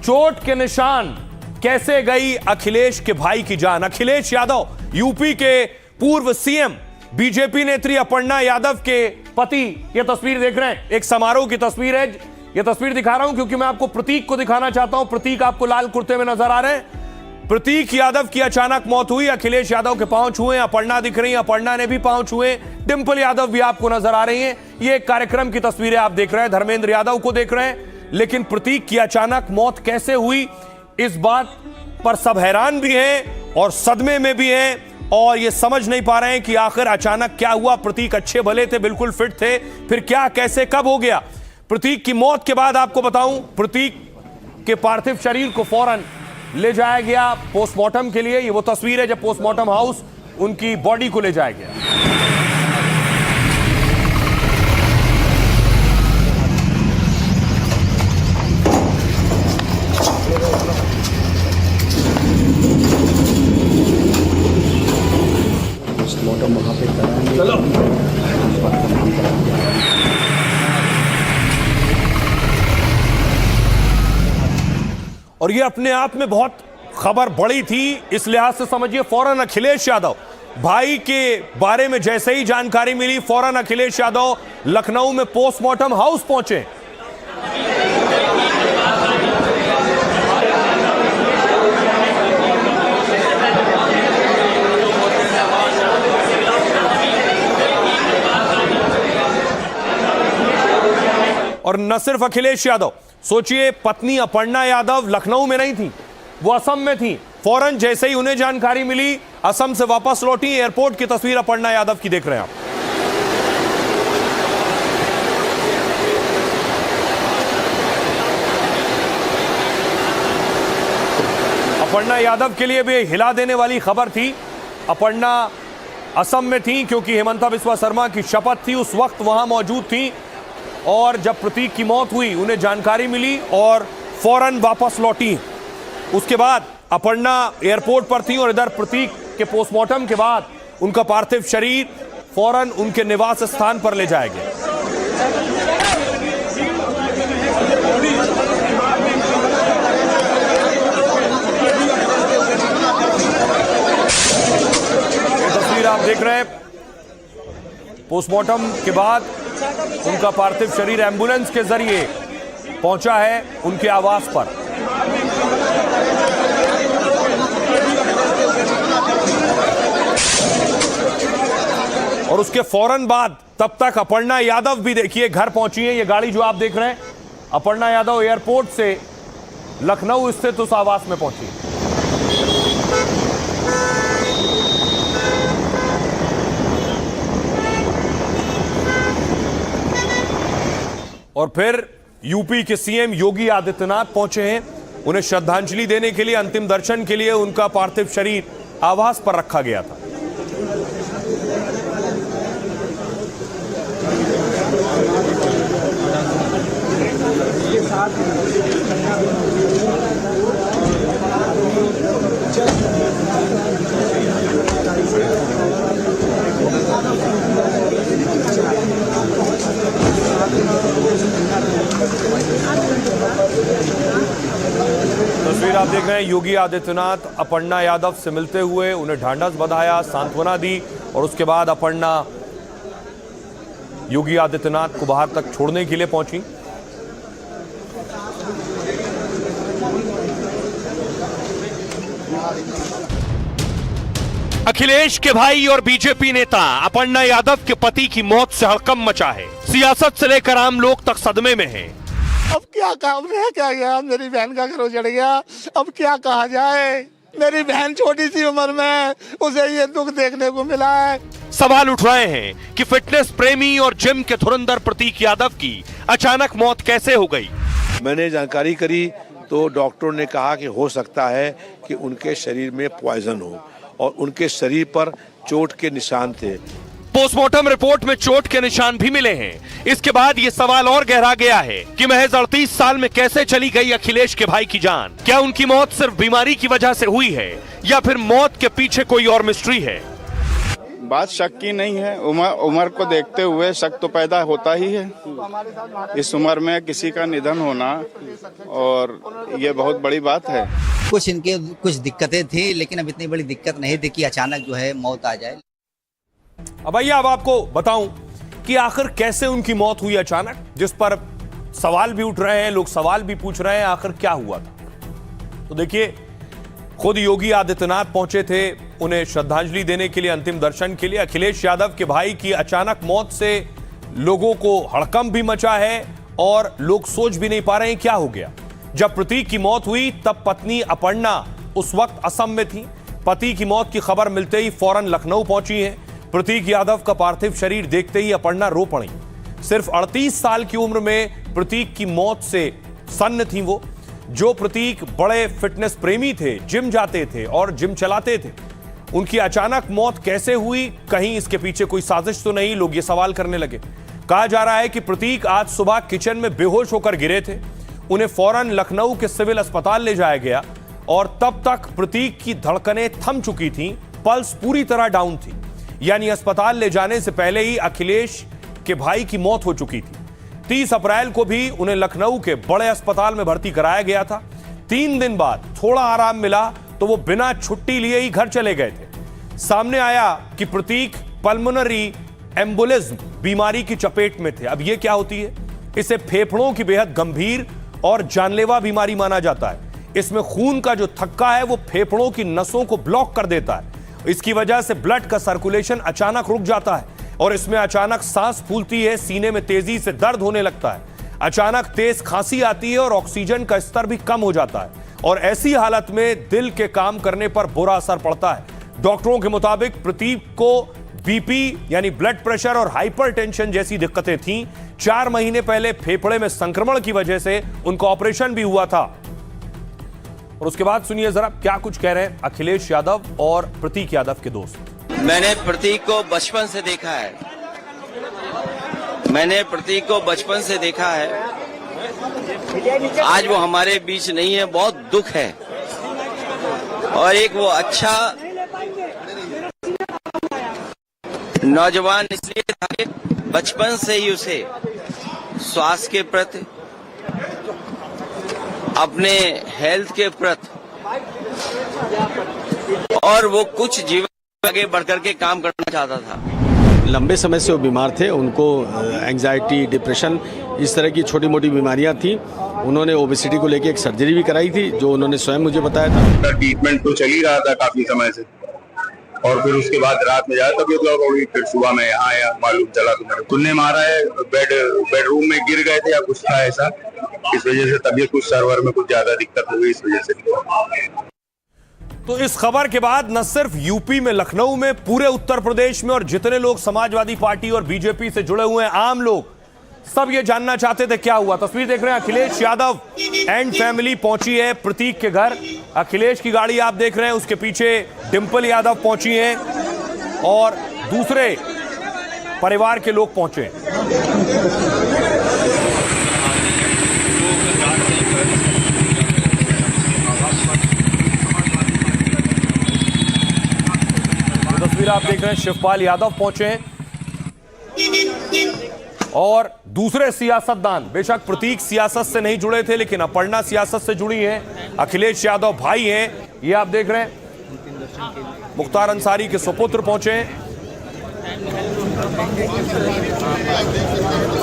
चोट के निशान कैसे गई अखिलेश के भाई की जान। अखिलेश यादव यूपी के पूर्व सीएम, बीजेपी नेत्री अपर्णा यादव के पति। यह तस्वीर देख रहे हैं, एक समारोह की तस्वीर है। यह तस्वीर दिखा रहा हूं क्योंकि मैं आपको प्रतीक को दिखाना चाहता हूं। प्रतीक आपको लाल कुर्ते में नजर आ रहे हैं। प्रतीक यादव की अचानक मौत हुई। अखिलेश यादव के पांव छुए, अपर्णा दिख रही है, अपर्णा ने भी पांव छुए, डिंपल यादव भी आपको नजर आ रही हैं। ये एक कार्यक्रम की तस्वीरें आप देख रहे हैं, धर्मेंद्र यादव को देख रहे हैं। लेकिन प्रतीक की अचानक मौत कैसे हुई, इस बात पर सब हैरान भी हैं और सदमे में भी हैं और ये समझ नहीं पा रहे हैं कि आखिर अचानक क्या हुआ। प्रतीक अच्छे भले थे, बिल्कुल फिट थे, फिर क्या, कैसे, कब हो गया। प्रतीक की मौत के बाद आपको बताऊं, प्रतीक के पार्थिव शरीर को फौरन ले जाया गया पोस्टमार्टम के लिए। ये वो तस्वीर है जब पोस्टमार्टम हाउस उनकी बॉडी को ले जाया गया। पोस्टमार्टम वहां पे कराएंगे। चलो और ये अपने आप में बहुत खबर बड़ी थी, इस लिहाज से समझिए फौरन अखिलेश यादव भाई के बारे में जैसे ही जानकारी मिली, फौरन अखिलेश यादव लखनऊ में पोस्टमार्टम हाउस पहुंचे। और न सिर्फ अखिलेश यादव, सोचिए पत्नी अपर्णा यादव लखनऊ में नहीं थी, वो असम में थी। फौरन जैसे ही उन्हें जानकारी मिली, असम से वापस लौटी। एयरपोर्ट की तस्वीर अपर्णा यादव की देख रहे हैं आप। अपर्णा यादव के लिए भी हिला देने वाली खबर थी। अपर्णा असम में थी क्योंकि हेमंता बिस्वा शर्मा की शपथ थी, उस वक्त वहां मौजूद थी। और जब प्रतीक की मौत हुई, उन्हें जानकारी मिली और फौरन वापस लौटी। उसके बाद अपर्णा एयरपोर्ट पर थी और इधर प्रतीक के पोस्टमार्टम के बाद उनका पार्थिव शरीर फौरन उनके निवास स्थान पर ले जाया गया। ये तस्वीर आप देख रहे हैं, पोस्टमार्टम के बाद उनका पार्थिव शरीर एम्बुलेंस के जरिए पहुंचा है उनके आवास पर। और उसके फौरन बाद तब तक अपर्णा यादव भी देखिए घर पहुंची है। ये गाड़ी जो आप देख रहे हैं, अपर्णा यादव एयरपोर्ट से लखनऊ स्थित उस आवास में पहुंची। और फिर यूपी के सीएम योगी आदित्यनाथ पहुंचे हैं। उन्हें श्रद्धांजलि देने के लिए, अंतिम दर्शन के लिए उनका पार्थिव शरीर आवास पर रखा गया था। तस्वीर आप देख रहे हैं, योगी आदित्यनाथ अपर्णा यादव से मिलते हुए उन्हें ढांढस बंधाया, सांत्वना दी और उसके बाद अपर्णा योगी आदित्यनाथ को बाहर तक छोड़ने के लिए पहुंची। अखिलेश के भाई और बीजेपी नेता अपर्णा यादव के पति की मौत से हड़कंप मचा है। सियासत से लेकर आम लोग तक सदमे में हैं। अब क्या काम रह क्या गया, मेरी बहन का घर उजड़ गया, अब क्या कहा जाए। मेरी बहन छोटी सी उम्र में, उसे ये दुख देखने को मिला है। सवाल उठ रहे हैं कि फिटनेस प्रेमी और जिम के धुरंधर प्रतीक यादव की अचानक मौत कैसे हो गई। मैंने जानकारी करी तो डॉक्टरों ने कहा कि हो सकता है कि उनके शरीर में पॉइजन हो और उनके शरीर पर चोट के निशान थे। पोस्टमार्टम रिपोर्ट में चोट के निशान भी मिले हैं। इसके बाद ये सवाल और गहरा गया है कि महज 38 साल में कैसे चली गई अखिलेश के भाई की जान। क्या उनकी मौत सिर्फ बीमारी की वजह से हुई है या फिर मौत के पीछे कोई और मिस्ट्री है। बात शक की नहीं है। उम्र को देखते हुए शक तो पैदा होता ही है। इस उम्र में किसी का निधन होना और ये बहुत बड़ी बात है। कुछ दिक्कतें थी, लेकिन अब इतनी बड़ी दिक्कत नहीं थी कि अचानक जो है मौत आ जाए। अब आइए अब आपको बताऊं कि आखिर कैसे उनकी मौत हुई अचानक, जिस पर सवाल भी उठ रहे हैं, लोग सवाल भी पूछ रहे हैं आखिर क्या हुआ था। तो देखिए, खुद योगी आदित्यनाथ पहुंचे थे उन्हें श्रद्धांजलि देने के लिए, अंतिम दर्शन के लिए। अखिलेश यादव के भाई की अचानक मौत से लोगों को हड़कंप भी मचा है और लोग सोच भी नहीं पा रहे हैं क्या हो गया। जब प्रतीक की मौत हुई तब पत्नी अपर्णा उस वक्त असम में थी। पति की मौत की खबर मिलते ही फौरन लखनऊ पहुंची है। प्रतीक यादव का पार्थिव शरीर देखते ही अपर्णा रो पड़ी। सिर्फ 38 साल की उम्र में प्रतीक की मौत से सन्न थी वो। जो प्रतीक बड़े फिटनेस प्रेमी थे, जिम जाते थे और जिम चलाते थे, उनकी अचानक मौत कैसे हुई? कहीं इसके पीछे कोई साजिश तो नहीं? लोग ये सवाल करने लगे। कहा जा रहा है कि प्रतीक आज सुबह किचन में बेहोश होकर गिरे थे। उन्हें फौरन लखनऊ के सिविल अस्पताल ले जाया गया और तब तक प्रतीक की धड़कनें थम चुकी थीं, पल्स पूरी तरह डाउन थी। यानी अस्पताल ले जाने से पहले ही अखिलेश के भाई की मौत हो चुकी थी। 30 अप्रैल को भी उन्हें लखनऊ के बड़े अस्पताल में भर्ती कराया गया था। 3 दिन बाद थोड़ा आराम मिला तो वो बिना छुट्टी लिए ही घर चले गए थे। सामने आया कि प्रतीक पल्मोनरी एम्बोलिज्म बीमारी की चपेट में थे। अब ये क्या होती है? इसे फेफड़ों की बेहद गंभीर और जानलेवा बीमारी माना जाता है। इसमें खून का जो थक्का है वो फेफड़ों की नसों को ब्लॉक कर देता है। इसकी वजह से ब्लड का सर्कुलेशन अचानक रुक जाता है और इसमें अचानक सांस फूलती है, सीने में तेजी से दर्द होने लगता है, अचानक तेज खांसी आती है और ऑक्सीजन का स्तर भी कम हो जाता है। और ऐसी हालत में दिल के काम करने पर बुरा असर पड़ता है। डॉक्टरों के मुताबिक प्रतीक को बीपी यानी ब्लड प्रेशर और हाइपरटेंशन जैसी दिक्कतें थीं। 4 महीने पहले फेफड़े में संक्रमण की वजह से उनका ऑपरेशन भी हुआ था। और उसके बाद सुनिए जरा क्या कुछ कह रहे हैं अखिलेश यादव और प्रतीक यादव के दोस्त। मैंने प्रतीक को बचपन से देखा है। आज वो हमारे बीच नहीं है, बहुत दुख है। और एक वो अच्छा नौजवान इसलिए था कि बचपन से ही उसे स्वास्थ्य के प्रति, अपने हेल्थ के प्रति और वो कुछ जीवन आगे बढ़कर के काम करना चाहता था। लंबे समय से वो बीमार थे। उनको एंजाइटी, डिप्रेशन, इस तरह की छोटी मोटी बीमारियां थी। उन्होंने ओबेसिटी को लेकर एक सर्जरी भी कराई थी, जो उन्होंने स्वयं मुझे बताया था। ट्रीटमेंट तो चल ही रहा था काफी समय से, और फिर उसके बाद रात में ज्यादा तबीयत खराब हो गई। फिर सुबह में यहाँ आया, मालूम चला तो मेरे कुन्ने मारा है, बेडरूम में गिर गए थे या कुछ था ऐसा। इस वजह से तबीयत कुछ सर्वर में कुछ ज्यादा दिक्कत हो गई, इस वजह से। तो इस खबर के बाद न सिर्फ यूपी में, लखनऊ में, पूरे उत्तर प्रदेश में और जितने लोग समाजवादी पार्टी और बीजेपी से जुड़े हुए हैं, आम लोग, सब ये जानना चाहते थे क्या हुआ। तस्वीर देख रहे हैं, अखिलेश यादव एंड फैमिली पहुंची है प्रतीक के घर। अखिलेश की गाड़ी आप देख रहे हैं, उसके पीछे डिंपल यादव पहुंची हैं और दूसरे परिवार के लोग पहुंचे। तस्वीर आप देख रहे हैं, शिवपाल यादव पहुंचे हैं और दूसरे सियासतदान। बेशक प्रतीक सियासत से नहीं जुड़े थे, लेकिन अपर्णा सियासत से जुड़ी हैं। अखिलेश यादव भाई हैं, ये आप देख रहे हैं। मुख्तार अंसारी के सुपुत्र पहुंचे हैं।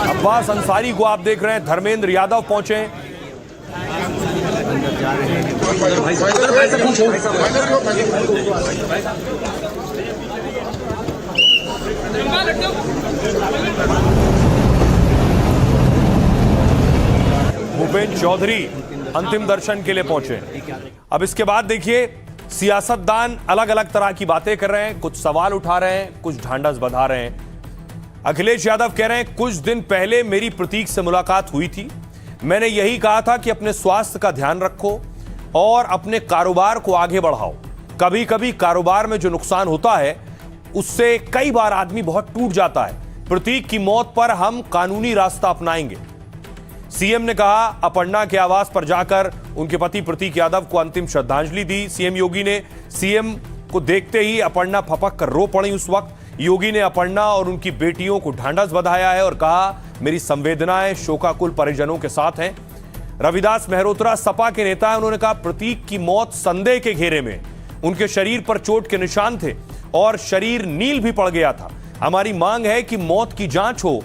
अब्बास अंसारी को आप देख रहे हैं। धर्मेंद्र यादव पहुंचे हैं। भूपेंद्र चौधरी अंतिम दर्शन के लिए पहुंचे। अब इसके बाद देखिए, सियासतदान अलग अलग तरह की बातें कर रहे हैं, कुछ सवाल उठा रहे हैं, कुछ ढांढस बंधा रहे हैं। अखिलेश यादव कह रहे हैं, कुछ दिन पहले मेरी प्रतीक से मुलाकात हुई थी। मैंने यही कहा था कि अपने स्वास्थ्य का ध्यान रखो और अपने कारोबार को आगे बढ़ाओ। कभी कभी कारोबार में जो नुकसान होता है उससे कई बार आदमी बहुत टूट जाता है। प्रतीक की मौत पर हम कानूनी रास्ता अपनाएंगे। सीएम ने कहा, अपर्णा के आवास पर जाकर उनके पति प्रतीक यादव को अंतिम श्रद्धांजलि दी सीएम योगी ने। सीएम को देखते ही अपर्णा फपक कर रो पड़ी उस वक्त। योगी ने अपर्णा और उनकी बेटियों को ढांढस बंधाया है और कहा, मेरी संवेदनाएं शोकाकुल परिजनों के साथ हैं। रविदास मेहरोत्रा सपा के नेता हैं। उन्होंने कहा, प्रतीक की मौत संदेह के घेरे में, उनके शरीर पर चोट के निशान थे और शरीर नील भी पड़ गया था। हमारी मांग है कि मौत की जांच हो।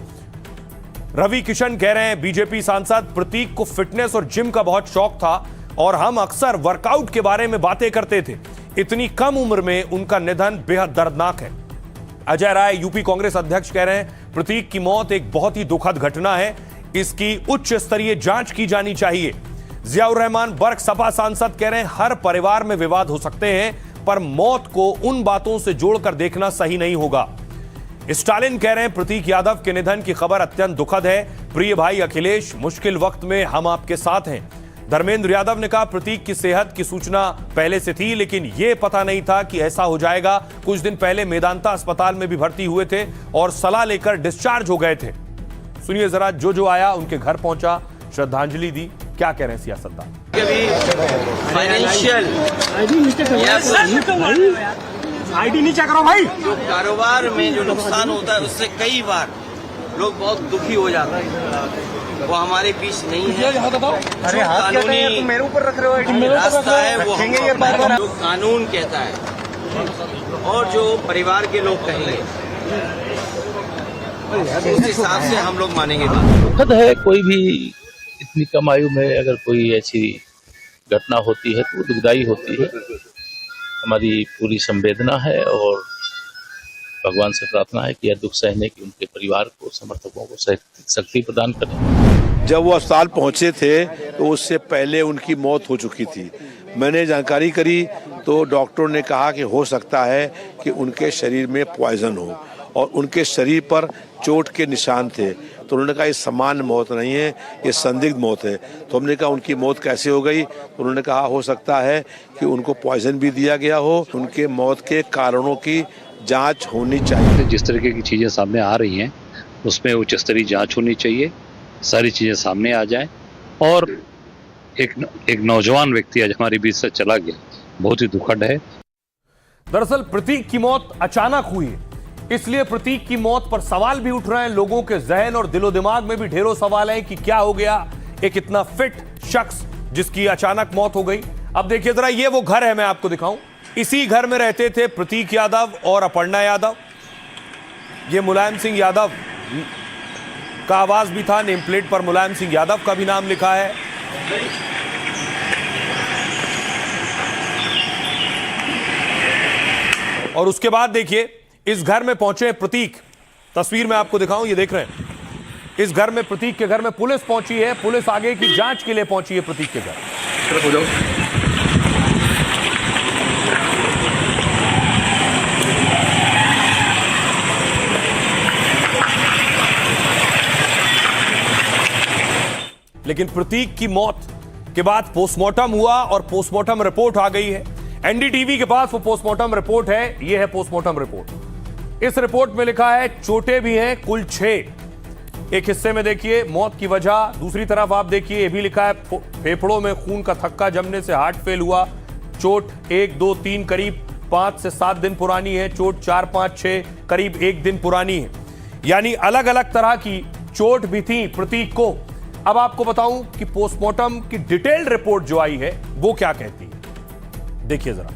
रवि किशन कह रहे हैं, बीजेपी सांसद, प्रतीक को फिटनेस और जिम का बहुत शौक था और हम अक्सर वर्कआउट के बारे में बातें करते थे। इतनी कम उम्र में उनका निधन बेहद दर्दनाक है। अजय राय यूपी कांग्रेस अध्यक्ष कह रहे हैं, प्रतीक की मौत एक बहुत ही दुखद घटना है, इसकी उच्च स्तरीय जांच की जानी चाहिए। जियाउर रहमान बर्क सपा सांसद कह रहे हैं, हर परिवार में विवाद हो सकते हैं पर मौत को उन बातों से जोड़कर देखना सही नहीं होगा। स्टालिन कह रहे हैं, प्रतीक यादव के निधन की खबर अत्यंत दुखद है। प्रिय भाई अखिलेश, मुश्किल वक्त में हम आपके साथ हैं। धर्मेंद्र यादव ने कहा, प्रतीक की सेहत की सूचना पहले से थी लेकिन यह पता नहीं था कि ऐसा हो जाएगा। कुछ दिन पहले मेदांता अस्पताल में भी भर्ती हुए थे और सलाह लेकर डिस्चार्ज हो गए थे। सुनिए जरा, जो आया उनके घर पहुंचा, श्रद्धांजलि दी। क्या कह रहे हैं सियासतदान? फाइनेंशियल आईडी नीचे करो भाई। जो कारोबार में जो नुकसान होता है उससे कई बार लोग बहुत दुखी हो जाते हैं। वो हमारे बीच नहीं है। अरे हाथ क्या है, तुम मेरे ऊपर रख रहे हो। रास्ता है वो हम जो कानून कहता है और जो परिवार के लोग कहेंगे उस हिसाब से हम लोग मानेंगे। दुखद है, कोई भी इतनी कम आयु में अगर कोई ऐसी घटना होती है तो दुखदाई होती है। हमारी पूरी संवेदना है और भगवान से प्रार्थना है कि यह दुख सहने की उनके परिवार को, समर्थकों को शक्ति प्रदान करें। जब वो अस्पताल पहुंचे थे तो उससे पहले उनकी मौत हो चुकी थी। मैंने जानकारी करी तो डॉक्टरों ने कहा कि हो सकता है कि उनके शरीर में पॉइजन हो और उनके शरीर पर चोट के निशान थे। तो उन्होंने कहा, ये सामान्य मौत नहीं है, ये संदिग्ध मौत है। तो हमने कहा, उनकी मौत कैसे हो गई? तो उन्होंने कहा, हो सकता है कि उनको पॉइजन भी दिया गया हो। उनके मौत के कारणों की जांच होनी चाहिए। जिस तरीके की चीजें सामने आ रही हैं उसमें उच्च स्तरीय जांच होनी चाहिए, सारी चीजें सामने आ जाएं। और एक नौजवान व्यक्ति आज हमारे बीच से चला गया, बहुत ही दुखद है। दरअसल प्रतीक की मौत अचानक हुई है, इसलिए प्रतीक की मौत पर सवाल भी उठ रहे हैं। लोगों के जहन और दिलो दिमाग में भी ढेरों सवाल हैं कि क्या हो गया एक इतना फिट शख्स जिसकी अचानक मौत हो गई। अब देखिए जरा, ये वो घर है, मैं आपको दिखाऊं। इसी घर में रहते थे प्रतीक यादव और अपर्णा यादव। ये मुलायम सिंह यादव का आवाज भी था, नेम प्लेट पर मुलायम सिंह यादव का भी नाम लिखा है। और उसके बाद देखिए, इस घर में पहुंचे प्रतीक, तस्वीर में आपको दिखाऊं, ये देख रहे हैं। इस घर में, प्रतीक के घर में पुलिस पहुंची है। पुलिस आगे की जांच के लिए पहुंची है प्रतीक के घर। हो जाओ। लेकिन प्रतीक की मौत के बाद पोस्टमार्टम हुआ और पोस्टमार्टम रिपोर्ट आ गई है। एनडीटीवी के पास वो पोस्टमार्टम रिपोर्ट है। ये है पोस्टमार्टम रिपोर्ट। इस रिपोर्ट में लिखा है चोटें भी हैं कुल 6। एक हिस्से में देखिए मौत की वजह, दूसरी तरफ आप देखिए ये भी लिखा है फेफड़ों में खून का थक्का जमने से हार्ट फेल हुआ। चोट 1, 2, 3 करीब 5 से 7 दिन पुरानी है। चोट 4, 5, 6 करीब 1 दिन पुरानी है। यानी अलग अलग तरह की चोट भी थी प्रतीक को। अब आपको बताऊं कि पोस्टमार्टम की डिटेल्ड रिपोर्ट जो आई है वो क्या कहती है। देखिए जरा,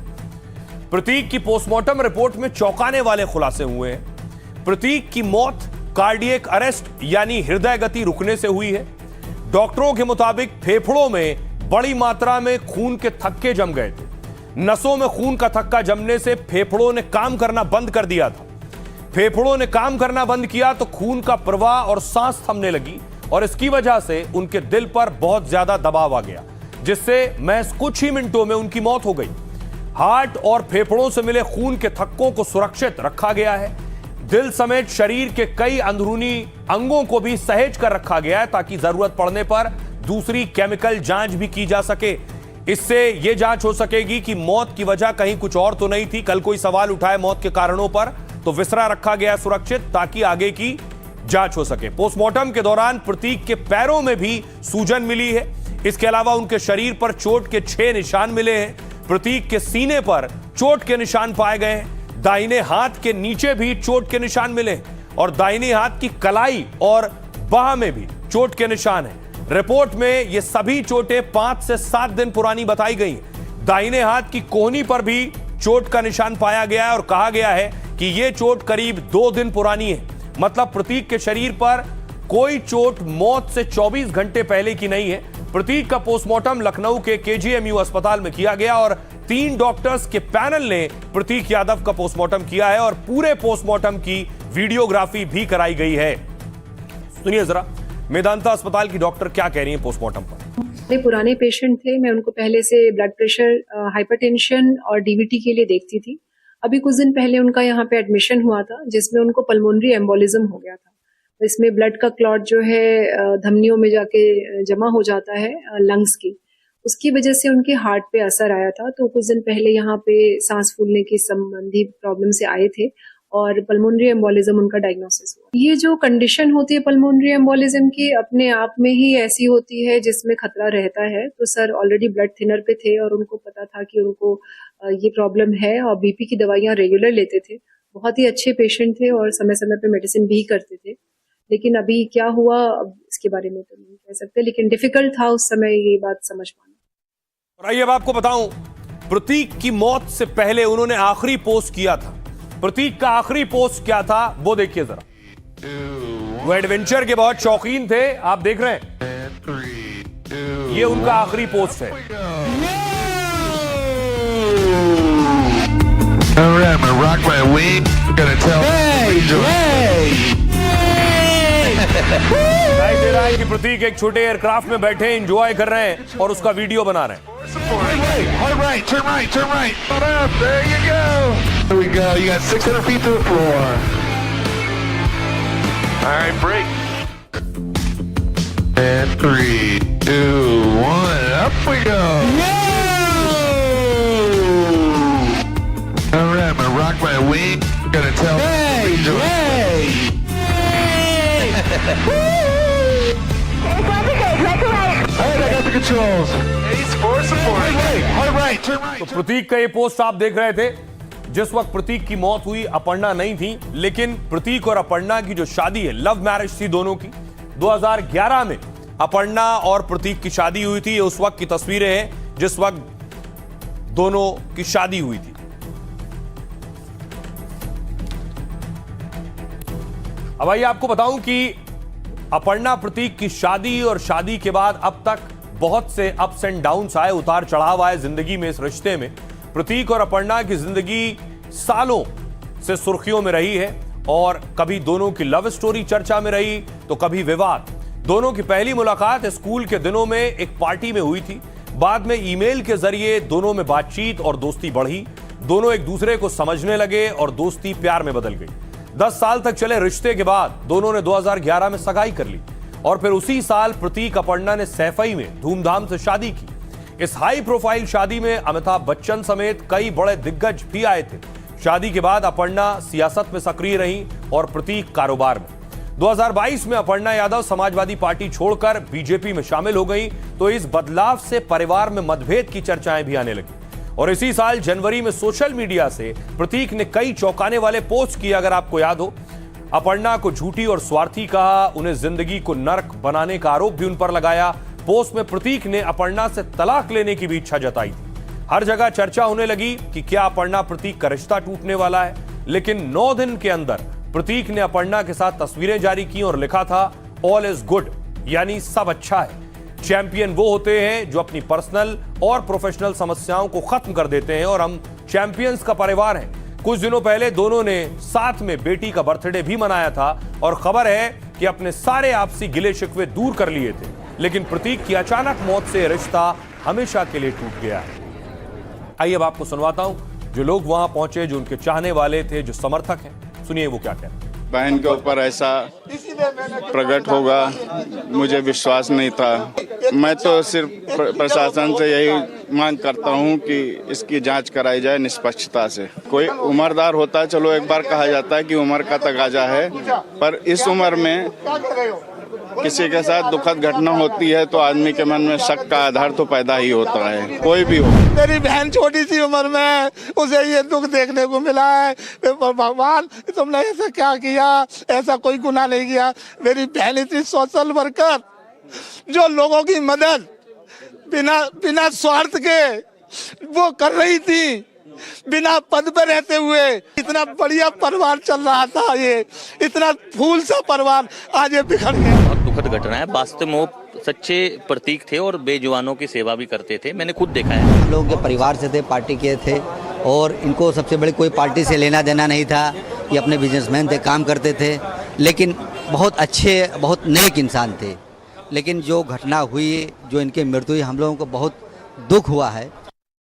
प्रतीक की पोस्टमार्टम रिपोर्ट में चौंकाने वाले खुलासे हुए हैं। प्रतीक की मौत कार्डियक अरेस्ट यानी हृदय गति रुकने से हुई है। डॉक्टरों के मुताबिक फेफड़ों में बड़ी मात्रा में खून के थक्के जम गए थे। नसों में खून का थक्का जमने से फेफड़ों ने काम करना बंद कर दिया था। फेफड़ों ने काम करना बंद किया तो खून का प्रवाह और सांस थमने लगी और इसकी वजह से उनके दिल पर बहुत ज्यादा दबाव आ गया, जिससे महज कुछ ही मिनटों में उनकी मौत हो गई। हार्ट और फेफड़ों से मिले खून के थक्कों को सुरक्षित रखा गया है। दिल समेत शरीर के कई अंदरूनी अंगों को भी सहेज कर रखा गया है ताकि जरूरत पड़ने पर दूसरी केमिकल जांच भी की जा सके। इससे यह जांच हो सकेगी कि मौत की वजह कहीं कुछ और तो नहीं थी। कल कोई सवाल उठाए मौत के कारणों पर तो विसरा रखा गया सुरक्षित ताकि आगे की जांच हो सके। पोस्टमार्टम के दौरान प्रतीक के पैरों में भी सूजन मिली है। इसके अलावा उनके शरीर पर चोट के 6 निशान मिले हैं। प्रतीक के सीने पर चोट के निशान पाए गए हैं। दाहिने हाथ के नीचे भी चोट के निशान मिले और दाहिने हाथ की कलाई और बाह में भी चोट के निशान हैं। रिपोर्ट में ये सभी चोटें 5 से 7 दिन पुरानी बताई गई। दाहिने हाथ की कोहनी पर भी चोट का निशान पाया गया है और कहा गया है कि यह चोट करीब 2 दिन पुरानी है। मतलब प्रतीक के शरीर पर कोई चोट मौत से 24 घंटे पहले की नहीं है। प्रतीक का पोस्टमार्टम लखनऊ के केजीएमयू अस्पताल में किया गया और 3 डॉक्टर्स के पैनल ने प्रतीक यादव का पोस्टमार्टम किया है और पूरे पोस्टमार्टम की वीडियोग्राफी भी कराई गई है। सुनिए जरा मेदांता अस्पताल की डॉक्टर क्या कह रही हैं पोस्टमार्टम पर। मेरे पुराने पेशेंट थे, मैं उनको पहले से ब्लड प्रेशर, हाइपरटेंशन और डीवीटी के लिए देखती थी। अभी कुछ दिन पहले उनका यहाँ पे एडमिशन हुआ था जिसमें उनको पल्मोनरी एम्बोलिज्म हो गया था। इसमें ब्लड का क्लॉट जो है धमनियों में जाके जमा हो जाता है लंग्स की, उसकी वजह से उनके हार्ट पे असर आया था। तो कुछ दिन पहले यहाँ पे सांस फूलने की संबंधी प्रॉब्लम से आए थे और पल्मोनरी एम्बोलिज्म उनका डायग्नोसिस हुआ। ये जो कंडीशन होती है पल्मोनरी एम्बोलिज्म की अपने आप में ही ऐसी होती है जिसमें खतरा रहता है। तो सर ऑलरेडी ब्लड थिनर पे थे और उनको पता था कि उनको ये प्रॉब्लम है और बीपी की दवाइयां रेगुलर लेते थे। बहुत ही अच्छे पेशेंट थे और समय समय पे मेडिसिन भी करते थे। लेकिन अभी क्या हुआ अब इसके बारे में तो नहीं कह सकते, लेकिन डिफिकल्ट था उस समय ये बात समझ पाना। और आइए अब आपको बताऊं, प्रतीक की मौत से पहले उन्होंने आखिरी पोस्ट किया था। प्रतीक का आखिरी पोस्ट क्या था वो देखिए जरा। वो एडवेंचर के बहुत शौकीन थे, आप देख रहे हैं, ये उनका आखिरी पोस्ट है। दिखाई दे रहा है कि प्रतीक एक छोटे एयरक्राफ्ट में बैठे एंजॉय कर रहे हैं और उसका वीडियो बना रहे हैं। And 3, 2, 1, up we go. All right, I'm gonna rock my wing. Gonna tell तो प्रतीक का ये पोस्ट आप देख रहे थे। जिस वक्त प्रतीक की मौत हुई अपर्णा नहीं थी, लेकिन प्रतीक और अपर्णा की जो शादी है लव मैरिज थी दोनों की। 2011 में अपर्णा और प्रतीक की शादी हुई थी। ये उस वक्त की तस्वीरें हैं जिस वक्त दोनों की शादी हुई थी। अब आइए आपको बताऊं कि अपर्णा प्रतीक की शादी और शादी के बाद अब तक बहुत से अप्स एंड डाउन्स आए, उतार चढ़ाव आए जिंदगी में। इस रिश्ते में प्रतीक और अपर्णा की जिंदगी सालों से सुर्खियों में रही है और कभी दोनों की लव स्टोरी चर्चा में रही तो कभी विवाद। दोनों की पहली मुलाकात स्कूल के दिनों में एक पार्टी में हुई थी। बाद में ईमेल के जरिए दोनों में बातचीत और दोस्ती बढ़ी। दोनों एक दूसरे को समझने लगे और दोस्ती प्यार में बदल गई। 10 साल तक चले रिश्ते के बाद दोनों ने 2011 में सगाई कर ली और फिर उसी साल प्रतीक अपर्णा ने सैफई में धूमधाम से शादी की। इस हाई प्रोफाइल शादी में अमिताभ बच्चन समेत कई बड़े दिग्गज भी आए थे। शादी के बाद अपर्णा सियासत में सक्रिय रही और प्रतीक कारोबार में। 2022 में अपर्णा यादव समाजवादी पार्टी छोड़कर बीजेपी में शामिल हो गई तो इस बदलाव से परिवार में मतभेद की चर्चाएं भी आने लगी। और इसी साल जनवरी में सोशल मीडिया से प्रतीक ने कई चौंकाने वाले पोस्ट किए। अगर आपको याद हो, अपर्णा को झूठी और स्वार्थी कहा, उन्हें जिंदगी को नर्क बनाने का आरोप भी उन पर लगाया। पोस्ट में प्रतीक ने अपर्णा से तलाक लेने की भी इच्छा जताई थी। हर जगह चर्चा होने लगी कि क्या अपर्णा प्रतीक का रिश्ता टूटने वाला है। लेकिन 9 दिन के अंदर प्रतीक ने अपर्णा के साथ तस्वीरें जारी की और लिखा था ऑल इज गुड, यानी सब अच्छा है। चैंपियन वो होते हैं जो अपनी पर्सनल और प्रोफेशनल समस्याओं को खत्म कर देते हैं और हम चैंपियंस का परिवार हैं। कुछ दिनों पहले दोनों ने साथ में बेटी का बर्थडे भी मनाया था और खबर है कि अपने सारे आपसी गिले शिकवे दूर कर लिए थे। लेकिन प्रतीक की अचानक मौत से रिश्ता हमेशा के लिए टूट गया है। आइए अब आपको सुनवाता हूं जो लोग वहां पहुंचे, जो उनके चाहने वाले थे, जो समर्थक हैं। सुनिए वो क्या कहते हैं। बहन के ऊपर ऐसा प्रकट होगा मुझे विश्वास नहीं था। मैं तो सिर्फ प्रशासन से यही मांग करता हूं कि इसकी जांच कराई जाए निष्पक्षता से। कोई उम्रदार होता है, चलो एक बार कहा जाता है कि उम्र का तकाजा है, पर इस उम्र में किसी के साथ दुखद घटना होती है तो आदमी के मन में शक का आधार तो पैदा ही होता है, कोई भी हो। मेरी बहन छोटी सी उम्र में उसे ये दुख देखने को मिला है। भगवान तुमने ऐसा क्या किया, ऐसा कोई गुनाह नहीं किया। मेरी बहन इतनी सोशल वर्कर जो लोगों की मदद बिना स्वार्थ के वो कर रही थी, बिना पद पर रहते हुए। इतना बढ़िया परिवार चल रहा था, ये इतना फूल सा परिवार आज ये बिखर गया। बहुत दुखद घटना है। वास्तव में वो सच्चे प्रतीक थे और बेजुबानों की सेवा भी करते थे, मैंने खुद देखा है। हम लोग के परिवार से थे, पार्टी के थे और इनको सबसे बड़ी कोई पार्टी से लेना देना नहीं था। ये अपने बिजनेसमैन थे, काम करते थे, लेकिन बहुत अच्छे, बहुत नेक इंसान थे। लेकिन जो घटना हुई, जो इनकी मृत्यु हुई, हम लोगों को बहुत दुख हुआ है।